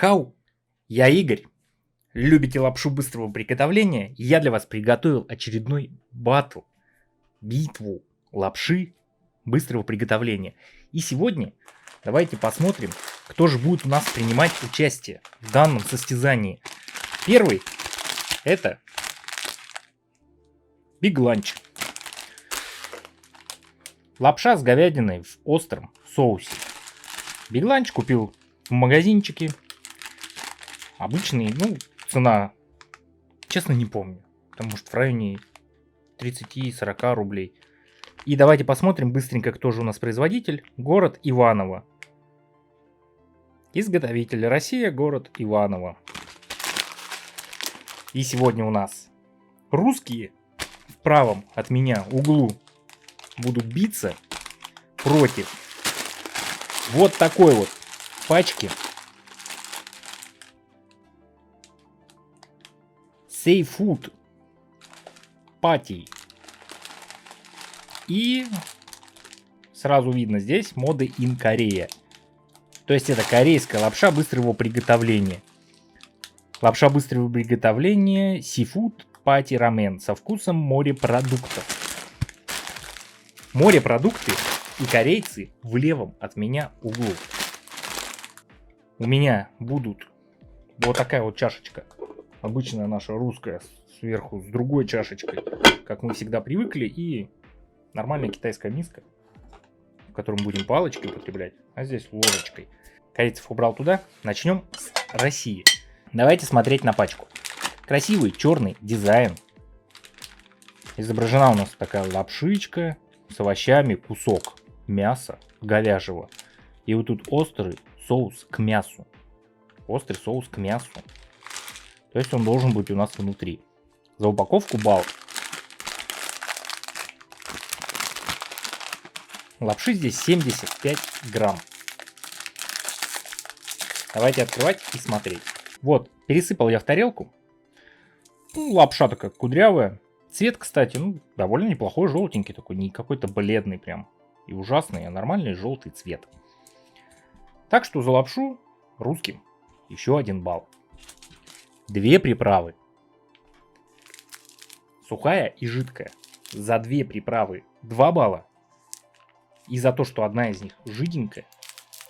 Хау, я Игорь. Любите лапшу быстрого приготовления? Я для вас приготовил очередной битву лапши быстрого приготовления. И сегодня давайте посмотрим, кто же будет у нас принимать участие в данном состязании. Первый это Big Lunch. Лапша с говядиной в остром соусе. Big Lunch купил в магазинчике. Обычный, цена, честно, не помню. Потому что в районе 30-40 рублей. И давайте посмотрим быстренько, кто же у нас производитель. Город Иваново. Изготовитель Россия, город Иваново. И сегодня у нас русские в правом от меня углу будут биться против вот такой вот пачки Seafood Patty. И сразу видно здесь Made in Korea. То есть это корейская лапша быстрого приготовления. Лапша быстрого приготовления Seafood Patty Ramen со вкусом морепродуктов. Морепродукты и корейцы в левом от меня углу. У меня будут вот такая вот чашечка. Обычная наша русская сверху с другой чашечкой, как мы всегда привыкли. И нормальная китайская миска, в которой мы будем палочкой употреблять, а здесь ложечкой. Корейцев убрал туда. Начнем с России. Давайте смотреть на пачку. Красивый черный дизайн. Изображена у нас такая лапшичка с овощами, кусок мяса говяжьего. И вот тут острый соус к мясу. Острый соус к мясу. То есть он должен быть у нас внутри. За упаковку балл. Лапши здесь 75 грамм. Давайте открывать и смотреть. Вот, пересыпал я в тарелку. Лапша такая кудрявая. Цвет, кстати, довольно неплохой, желтенький такой. Не какой-то бледный прям и ужасный, а нормальный желтый цвет. Так что за лапшу русским еще 1 балл. 2 приправы. Сухая и жидкая. За 2 приправы 2 балла. И за то, что одна из них жиденькая,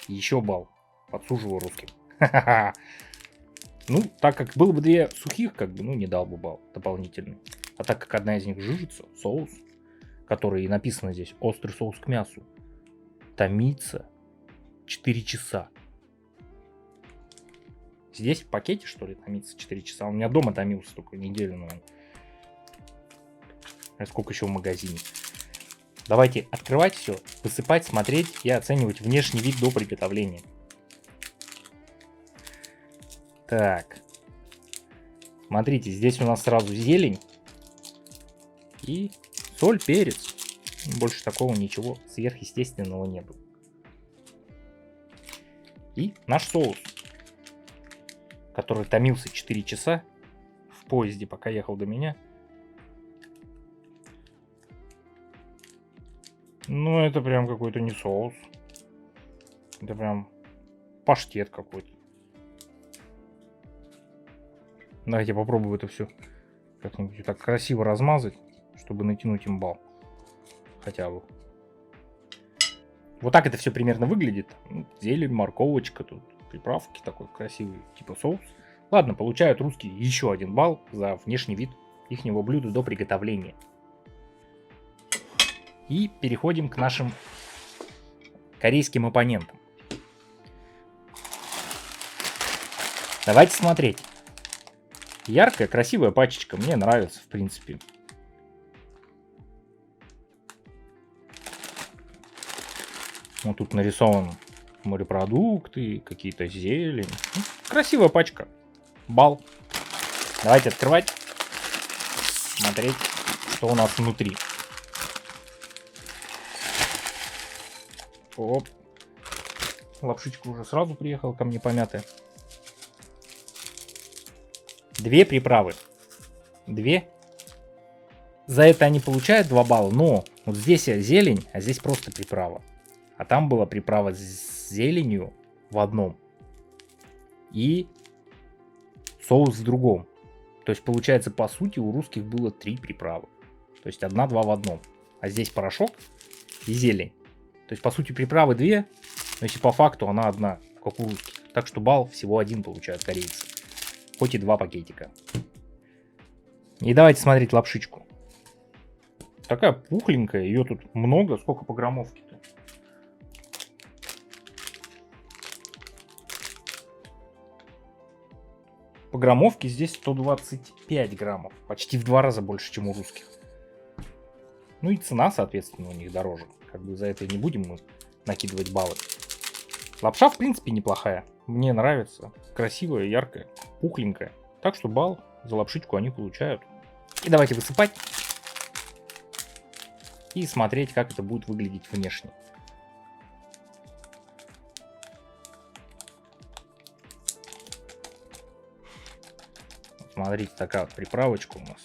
еще балл. Подсуживаю русским. Ха-ха-ха. Так как было бы 2 сухих, не дал бы балл дополнительный. А так как одна из них жижится, соус, который и написано здесь, острый соус к мясу, томится 4 часа. Здесь в пакете, что ли, томится 4 часа. У меня дома томился только неделю, наверное. А сколько еще в магазине. Давайте открывать все, высыпать, смотреть и оценивать внешний вид до приготовления. Так. Смотрите, здесь у нас сразу зелень. И соль, перец. Больше такого ничего сверхъестественного нету. И наш соус, который томился 4 часа в поезде, пока ехал до меня. Это прям какой-то не соус. Это прям паштет какой-то. Давайте попробую это все как-нибудь так красиво размазать, чтобы натянуть им балл. Хотя бы. Вот так это все примерно выглядит. Зелень, морковочка, тут приправки такой красивый, типа соус. Ладно, получают русские еще 1 балл за внешний вид ихнего блюда до приготовления. И переходим к нашим корейским оппонентам. Давайте смотреть. Яркая, красивая пачечка. Мне нравится, в принципе. Вот тут нарисован морепродукты, какие-то зелень. Красивая пачка. Балл. Давайте открывать. Смотреть, что у нас внутри. Оп. Лапшичка уже сразу приехала ко мне помятая. 2 приправы. 2. За это они получают 2 балла, но вот здесь зелень, а здесь просто приправа. А там была приправа с зеленью в одном. и соус в другом. То есть, получается, по сути, у русских было 3 приправы. То есть, 1-2 в одном. А здесь порошок и зелень. То есть, по сути, приправы 2, но если по факту она одна, как у русских. Так что балл всего 1 получают корейцы. Хоть и 2 пакетика. И давайте смотреть лапшичку. Такая пухленькая, ее тут много. Сколько по граммовке-то? По граммовке здесь 125 граммов. Почти в 2 раза больше, чем у русских. Ну и цена, соответственно, у них дороже. Как бы за это не будем мы накидывать баллы. Лапша, в принципе, неплохая. Мне нравится. Красивая, яркая, пухленькая. Так что балл за лапшичку они получают. И давайте высыпать. И смотреть, как это будет выглядеть внешне. Смотрите, такая вот приправочка у нас.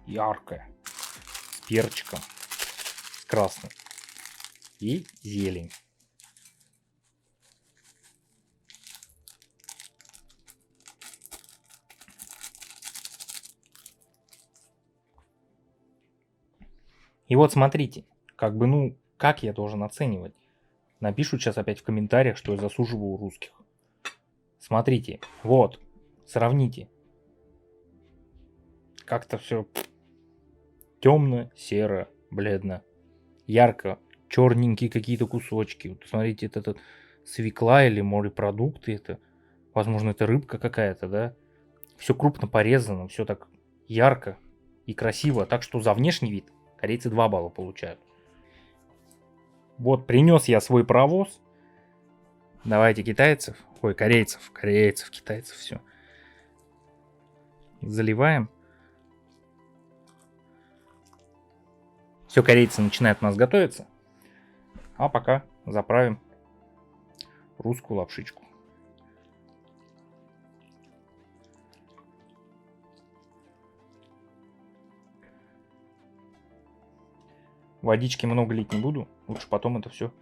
Яркая. С перчиком. Красным. И зелень. И вот смотрите, как бы, ну, как я должен оценивать? Напишут сейчас опять в комментариях, что я засуживаю русских. Смотрите, вот, сравните. Как-то все темно, серо, бледно, ярко, черненькие какие-то кусочки. Вот смотрите, это свекла или морепродукты, это, возможно, это рыбка какая-то, да? Все крупно порезано, все так ярко и красиво. Так что за внешний вид корейцы 2 балла получают. Вот, принес я свой паровоз. Давайте китайцев. Ой, корейцев, китайцев, все. Заливаем. Все, корейцы начинают у нас готовиться. А пока заправим русскую лапшичку. Водички много лить не буду. Лучше потом это все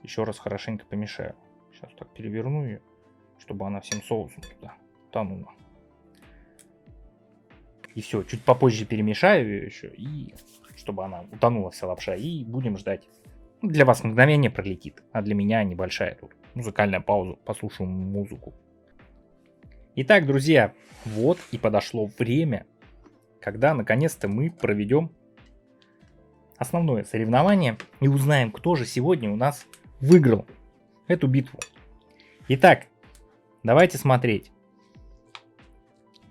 еще раз хорошенько помешаю. Сейчас так переверну ее, чтобы она всем соусом туда тонула. И все, чуть попозже перемешаю ее еще, и чтобы она утонула вся лапша. И будем ждать. Для вас мгновение пролетит, а для меня небольшая тут музыкальная пауза. Послушаем музыку. Итак, друзья, вот и подошло время, когда наконец-то мы проведем основное соревнование и узнаем, кто же сегодня у нас выиграл эту битву. Итак, давайте смотреть.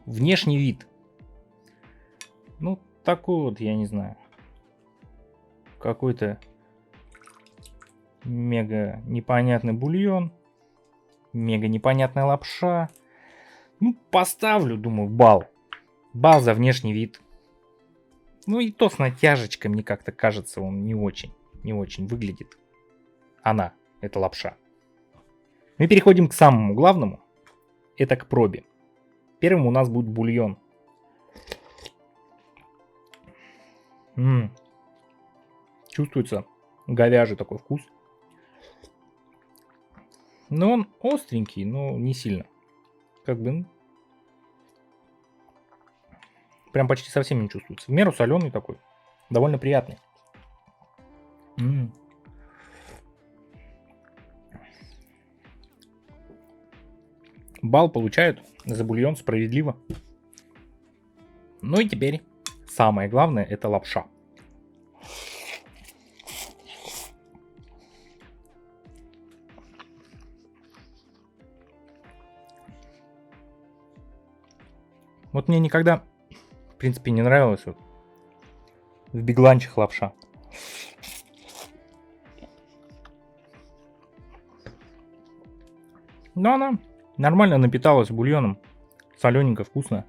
Внешний вид. Ну, такой вот, я не знаю. Какой-то мега непонятный бульон. Мега непонятная лапша. Ну, поставлю, думаю, балл. Балл за внешний вид. Ну и то с натяжечкой, мне как-то кажется, он не очень выглядит. Она, это лапша. Мы переходим к самому главному. Это к пробе. Первым у нас будет бульон. Чувствуется говяжий такой вкус. Но он остренький, но не сильно. Как бы... Прям почти совсем не чувствуется. В меру соленый такой. Довольно приятный. Балл получают за бульон справедливо. Ну и теперь самое главное — это лапша. Вот мне никогда, в принципе, не нравилось вот в бегланчах лапша. Но она нормально напиталась бульоном. Солененько, вкусно.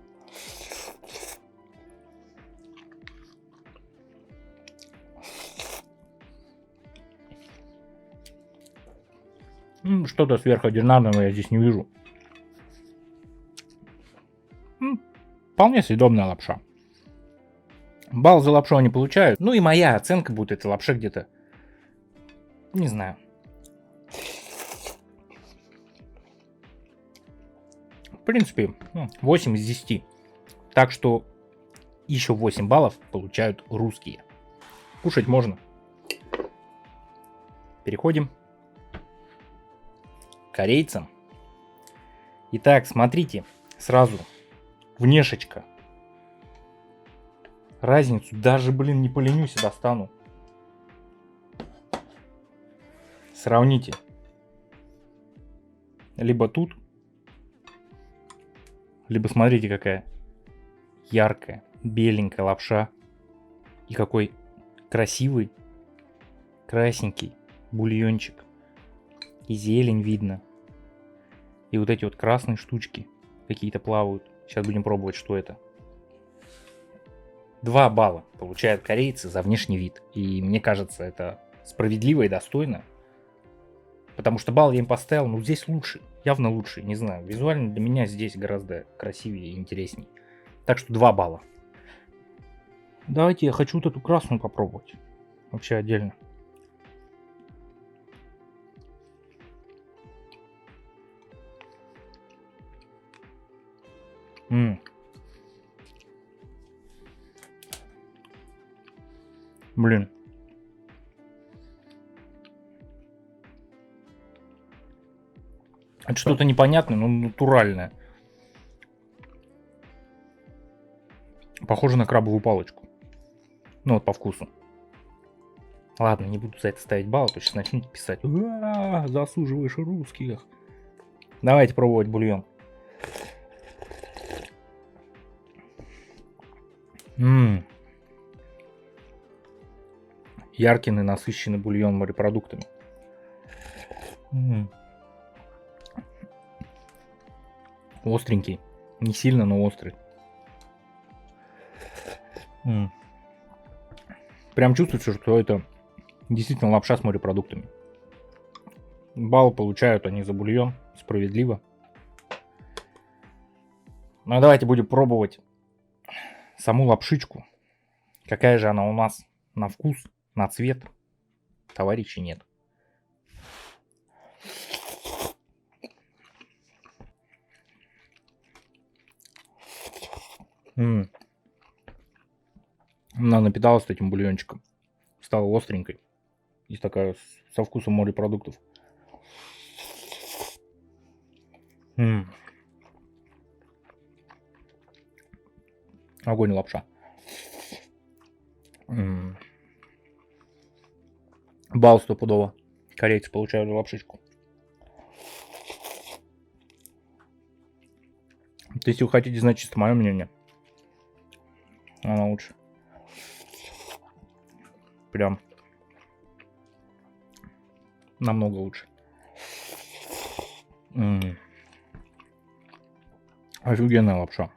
Что-то сверхординарного я здесь не вижу. Вполне съедобная лапша. Балл за лапшу они получают. Ну и моя оценка будет этой лапше где-то, не знаю, принципе, 8 из 10. Так что еще 8 баллов получают русские. Кушать можно. Переходим к корейцам. Итак, смотрите, сразу внешечка. Разницу даже, блин, не поленюсь и достану. Сравните. Либо тут, либо смотрите, какая яркая, беленькая лапша. И какой красивый, красненький бульончик. И зелень видно. И вот эти вот красные штучки какие-то плавают. Сейчас будем пробовать, что это. 2 балла получают корейцы за внешний вид. И мне кажется, это справедливо и достойно. Потому что балл я им поставил, ну здесь лучше. Явно лучше, не знаю. Визуально для меня здесь гораздо красивее и интересней. Так что 2 балла. Давайте я хочу вот эту красную попробовать. Вообще отдельно. Блин. Это что-то непонятное, но натуральное. Похоже на крабовую палочку. Ну вот по вкусу. Ладно, не буду за это ставить балл, то сейчас начнете писать. Засуживаешь русских. Давайте пробовать бульон. Яркий и насыщенный бульон морепродуктами. Остренький. Не сильно, но острый. Прям чувствуется, что это действительно лапша с морепродуктами. Балл получают они за бульон. Справедливо. Ну а давайте будем пробовать саму лапшичку. Какая же она у нас на вкус, на цвет. Товарищей нет. Она напиталась этим бульончиком. Стала остренькой. И такая со вкусом морепродуктов. Огонь лапша. Балл стопудово. Корейцы получают за лапшичку. Если вы хотите знать чисто мое мнение, она лучше. Прям намного лучше. Офигенная лапша.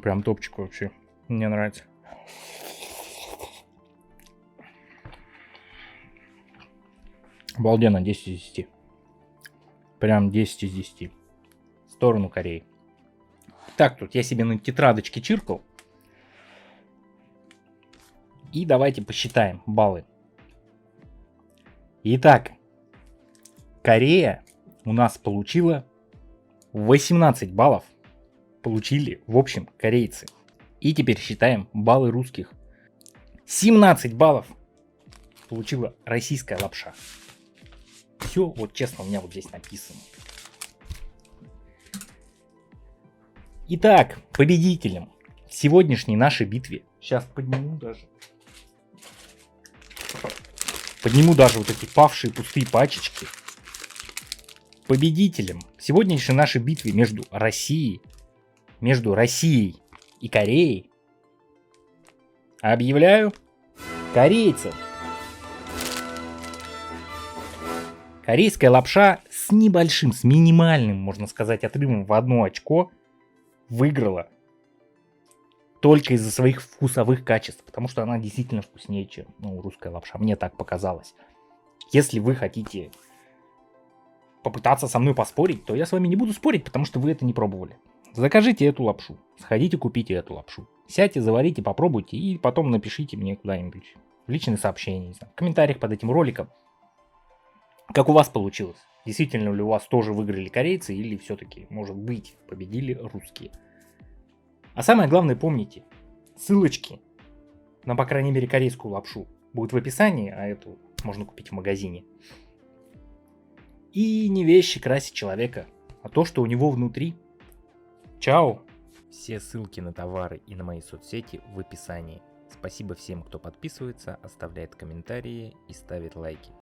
Прям топчик вообще. Мне нравится. Обалденно, 10 из 10. Прям 10 из 10. В сторону Кореи. Так, тут я себе на тетрадочке чиркал. И давайте посчитаем баллы. Итак, Корея у нас получила 18 баллов. Получили, в общем, корейцы. И теперь считаем баллы русских. 17 баллов получила российская лапша. Все, вот честно, у меня вот здесь написано. Итак, победителем в сегодняшней нашей битве. Сейчас подниму даже. Подниму даже вот эти павшие пустые пачечки. Победителем в сегодняшней нашей битве между Россией и Кореей объявляю корейцев. Корейская лапша с небольшим, с минимальным, можно сказать, отрывом в 1 очко выиграла только из-за своих вкусовых качеств, потому что она действительно вкуснее, чем русская лапша. Мне так показалось. Если вы хотите попытаться со мной поспорить, то я с вами не буду спорить, потому что вы это не пробовали. Закажите эту лапшу, сходите купите эту лапшу. Сядьте, заварите, попробуйте и потом напишите мне куда-нибудь в личные сообщения, не знаю, в комментариях под этим роликом. Как у вас получилось? Действительно ли у вас тоже выиграли корейцы или все-таки, может быть, победили русские? А самое главное, помните, ссылочки на, по крайней мере, корейскую лапшу будут в описании, а эту можно купить в магазине. И не вещи красит человека, а то, что у него внутри. Чао! Все ссылки на товары и на мои соцсети в описании. Спасибо всем, кто подписывается, оставляет комментарии и ставит лайки.